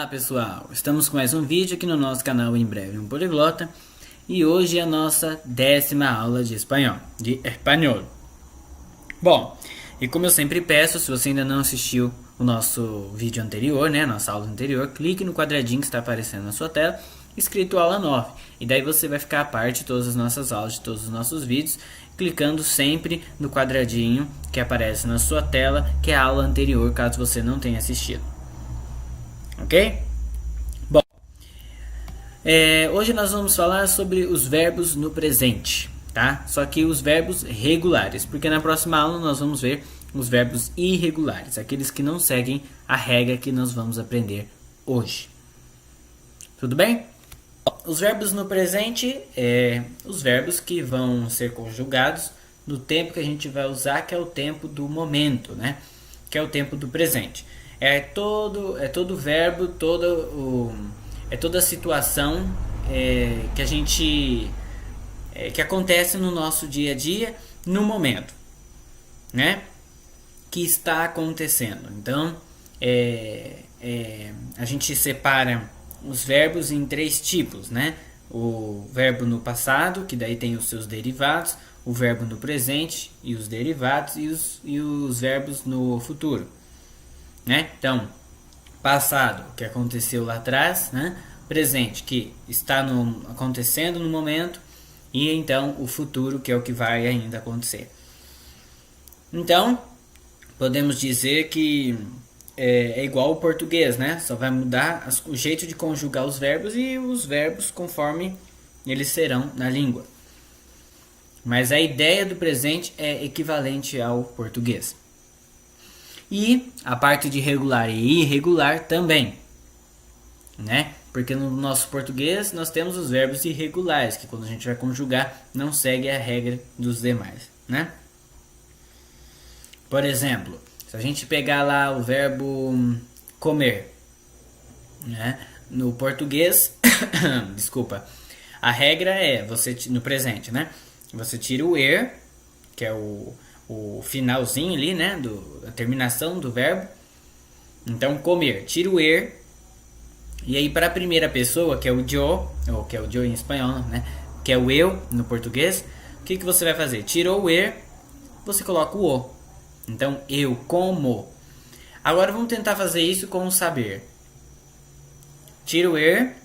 Olá pessoal, estamos com mais um vídeo aqui no nosso canal Em Breve um Poliglota. E hoje é a nossa 10ª aula de espanhol, Bom, e como eu sempre peço, se você ainda não assistiu o nosso vídeo anterior, nossa aula anterior, clique no quadradinho que está aparecendo na sua tela, escrito aula 9. E daí você vai ficar a parte de todas as nossas aulas, de todos os nossos vídeos, clicando sempre no quadradinho que aparece na sua tela, que é a aula anterior, caso você não tenha assistido. Ok? Bom, hoje nós vamos falar sobre os verbos no presente, tá? Só que os verbos regulares, porque na próxima aula nós vamos ver os verbos irregulares, aqueles que não seguem a regra que nós vamos aprender hoje. Tudo bem? Os verbos no presente os verbos que vão ser conjugados no tempo que a gente vai usar, que é o tempo do momento, né? Que é o tempo do presente. É todo verbo, toda a situação que a gente que acontece no nosso dia a dia no momento, né? Que está acontecendo. Então, a gente separa os verbos em 3 tipos, né? O verbo no passado, que daí tem os seus derivados, o verbo no presente e os derivados, e os verbos no futuro. Né? Então, passado, que aconteceu lá atrás, né? Presente, que está acontecendo no momento, e então o futuro, que é o que vai ainda acontecer. Então, podemos dizer que é igual ao português, né? Só vai mudar o jeito de conjugar os verbos e os verbos conforme eles serão na língua. Mas a ideia do presente é equivalente ao português. E a parte de regular e irregular também, né? Porque no nosso português nós temos os verbos irregulares, que quando a gente vai conjugar não segue a regra dos demais, né? Por exemplo, se a gente pegar lá o verbo comer, né? No português, desculpa, a regra é, no presente, né? Você tira o er, que é o finalzinho ali, né, a terminação do verbo. Então, comer, tira o er, e aí para a primeira pessoa, que é o yo, ou que é o yo em espanhol, né, que é o eu no português, o que você vai fazer? Tirou o er, você coloca o o. Então, eu como. Agora vamos tentar fazer isso com o saber. Tira o er,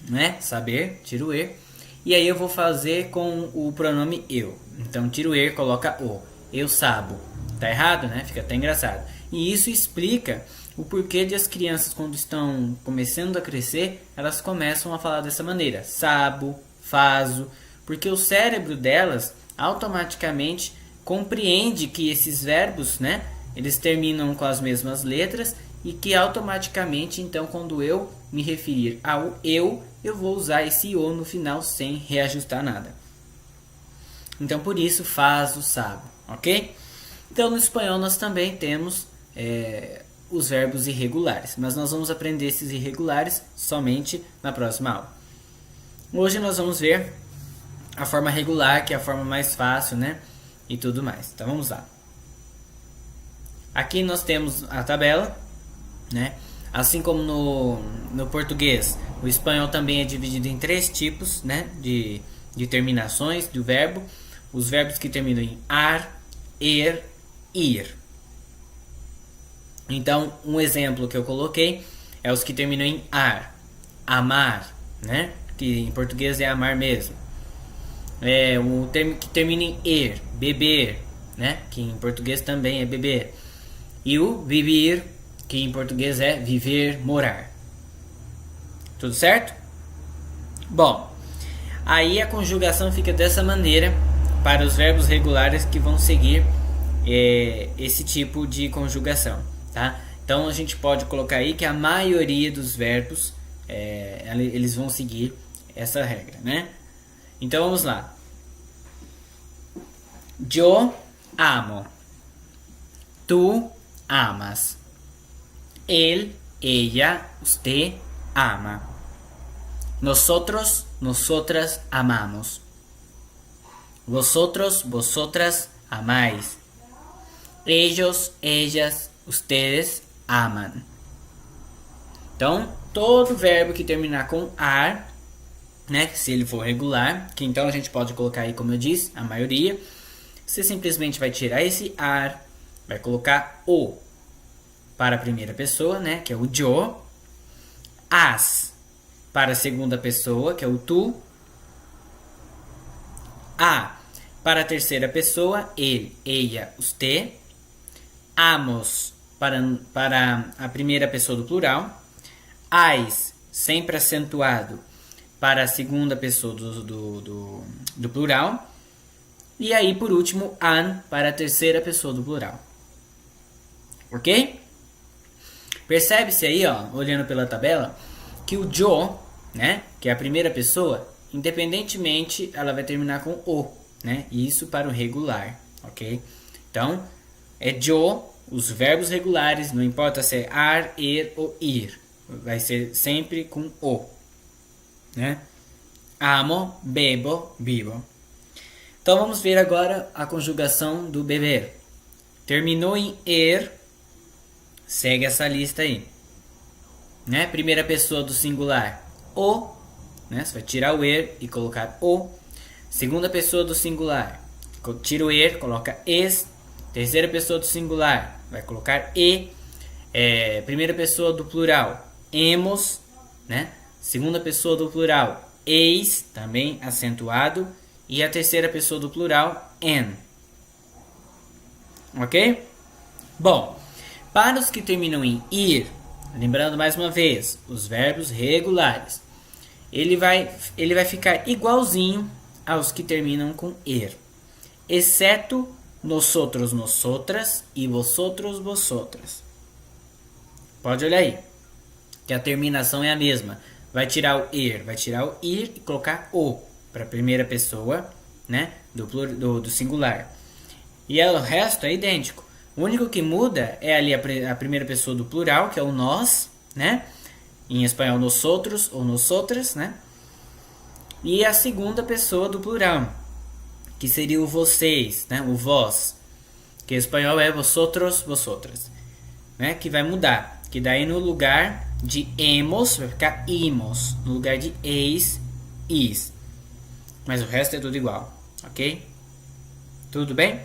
né, saber, tira o er. E aí eu vou fazer com o pronome eu. Então, tira o er, coloca o. Eu sabo. Tá errado, né? Fica até engraçado. E isso explica o porquê de as crianças, quando estão começando a crescer, elas começam a falar dessa maneira. Sabo, fazo. Porque o cérebro delas automaticamente compreende que esses verbos, né? Eles terminam com as mesmas letras e que automaticamente, então, quando eu me referir ao eu vou usar esse o no final sem reajustar nada. Então, por isso, faz o sabo, ok? Então, no espanhol nós também temos os verbos irregulares, mas nós vamos aprender esses irregulares somente na próxima aula. Hoje nós vamos ver a forma regular, que é a forma mais fácil, né? E tudo mais. Então, vamos lá. Aqui nós temos a tabela, né? Assim como no português, o espanhol também é dividido em 3 tipos, né, de terminações do verbo. Os verbos que terminam em ar, er, ir. Então, um exemplo que eu coloquei é os que terminam em ar. Amar, né, que em português é amar mesmo. O termo que termina em er, beber, né, que em português também é beber. E o vivir, que em português é viver, morar. Tudo certo? Bom, aí a conjugação fica dessa maneira para os verbos regulares que vão seguir esse tipo de conjugação, tá? Então a gente pode colocar aí que a maioria dos verbos eles vão seguir essa regra, né? Então vamos lá. Yo amo. Tu amas. Él, ella, usted ama. Nosotros, nosotras amamos. Vosotros, vosotras amáis. Ellos, ellas, ustedes aman. Então, todo verbo que terminar com ar, né, se ele for regular, que então a gente pode colocar aí, como eu disse, a maioria, você simplesmente vai tirar esse ar, vai colocar o para a primeira pessoa, né, que é o yo, as para a segunda pessoa, que é o tu, a para a terceira pessoa, ele, ella, usted, amos para a primeira pessoa do plural, as, sempre acentuado, para a segunda pessoa do plural, e aí por último, an para a terceira pessoa do plural. Ok? Percebe-se aí, ó, olhando pela tabela, que o yo, né, que é a primeira pessoa, independentemente, ela vai terminar com o, né? Isso para o regular, ok? Então, é yo, os verbos regulares, não importa se é ar, er ou ir, vai ser sempre com o, né? Amo, bebo, vivo. Então vamos ver agora a conjugação do beber. Terminou em er, segue essa lista aí, né? Primeira pessoa do singular, o, né? Você vai tirar o er e colocar o. Segunda pessoa do singular, tira o er, coloca es. Terceira pessoa do singular, vai colocar e. Primeira pessoa do plural, hemos, né? Segunda pessoa do plural, eis, também acentuado. E a terceira pessoa do plural, en. Ok? Bom, para os que terminam em ir, lembrando mais uma vez, os verbos regulares, ele vai ficar igualzinho aos que terminam com er, exceto nosotros, nosotras e vosotros, vosotras. Pode olhar aí, que a terminação é a mesma. Vai tirar o er, vai tirar o ir e colocar o para a primeira pessoa, né, do singular. E o resto é idêntico. O único que muda é ali a primeira pessoa do plural, que é o nós, né? Em espanhol, nosotros ou nosotras, né? E a segunda pessoa do plural, que seria o vocês, né? O vós, que em espanhol é vosotros, vosotras, né? Que vai mudar, que daí no lugar de hemos vai ficar imos, no lugar de eis, is. Mas o resto é tudo igual, ok? Tudo bem?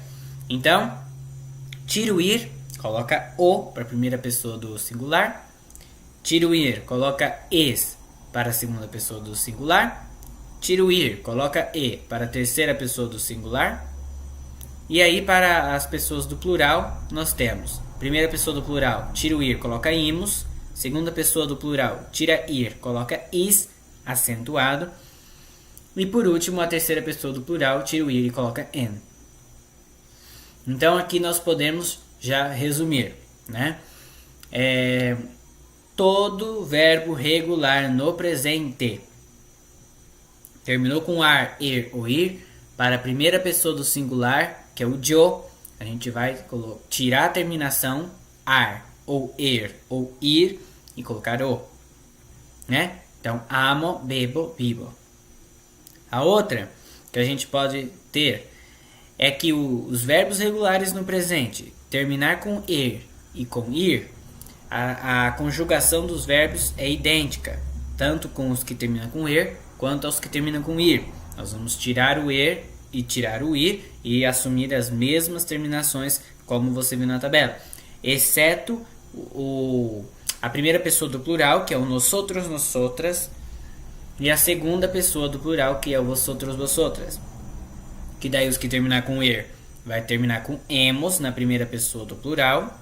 Então, tira o ir, coloca o para a primeira pessoa do singular. Tira o ir, coloca es para a segunda pessoa do singular. Tira o ir, coloca e para a terceira pessoa do singular. E aí para as pessoas do plural, nós temos primeira pessoa do plural, tira o ir, coloca imos. Segunda pessoa do plural, tira ir, coloca is, acentuado. E por último, a terceira pessoa do plural, tira o ir e coloca en. Então aqui nós podemos já resumir, né? Todo verbo regular no presente terminou com ar, er ou ir, para a primeira pessoa do singular, que é o yo, a gente vai tirar a terminação ar, ou er, ou ir, e colocar o, né? Então, amo, bebo, vivo. A outra que a gente pode ter é que os verbos regulares no presente terminar com er e com ir, a conjugação dos verbos é idêntica, tanto com os que terminam com er quanto aos que terminam com ir. Nós vamos tirar o er e tirar o ir e assumir as mesmas terminações como você viu na tabela, exceto a primeira pessoa do plural, que é o nosotros, nosotras, e a segunda pessoa do plural, que é o vosotros, vosotras. Que daí os que terminar com er vai terminar com hemos na primeira pessoa do plural,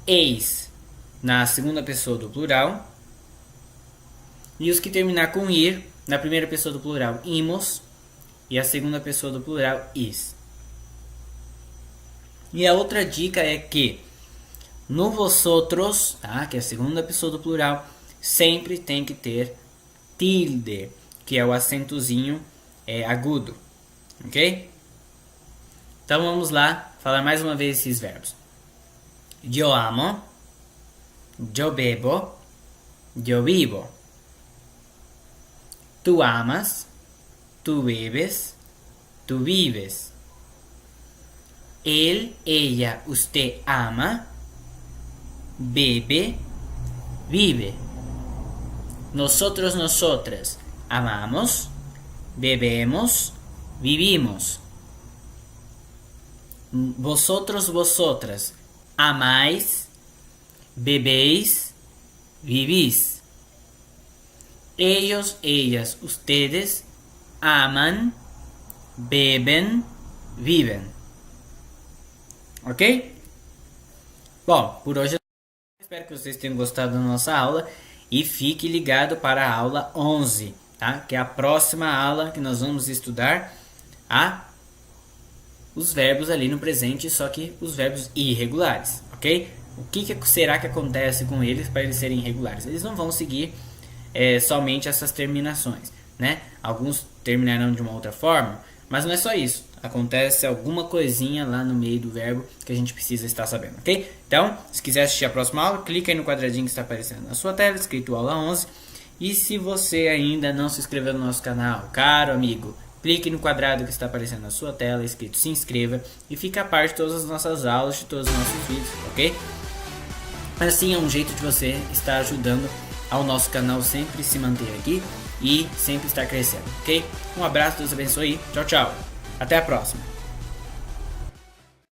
eis na segunda pessoa do plural, e os que terminar com ir na primeira pessoa do plural, imos, e a segunda pessoa do plural, is. E a outra dica é que no vosotros, tá, que é a segunda pessoa do plural, sempre tem que ter tilde, que é o acentozinho agudo, ok? Então vamos lá falar mais uma vez esses verbos. Yo amo, yo bebo, yo vivo. Tu amas, tu bebes, tu vives. Él, ella, usted ama, bebe, vive. Nosotros, nosotras, amamos, bebemos, vivimos. Vosotros, vosotras, amáis, bebéis, vivís. Ellos, ellas, ustedes aman, bebem, vivem. Ok? Bom, por hoje espero que vocês tenham gostado da nossa aula e fique ligado para a aula 11, tá? Que é a próxima aula que nós vamos estudar os verbos ali no presente, só que os verbos irregulares, ok? O que será que acontece com eles para eles serem irregulares? Eles não vão seguir somente essas terminações, né? Alguns terminarão de uma outra forma, mas não é só isso. Acontece alguma coisinha lá no meio do verbo que a gente precisa estar sabendo, ok? Então, se quiser assistir a próxima aula, clica aí no quadradinho que está aparecendo na sua tela, escrito aula 11. E se você ainda não se inscreveu no nosso canal, caro amigo, clique no quadrado que está aparecendo na sua tela, escrito se inscreva, e fique a par de todas as nossas aulas, de todos os nossos vídeos, ok? Assim é um jeito de você estar ajudando ao nosso canal sempre se manter aqui e sempre estar crescendo, ok? Um abraço, Deus abençoe, tchau, tchau, até a próxima!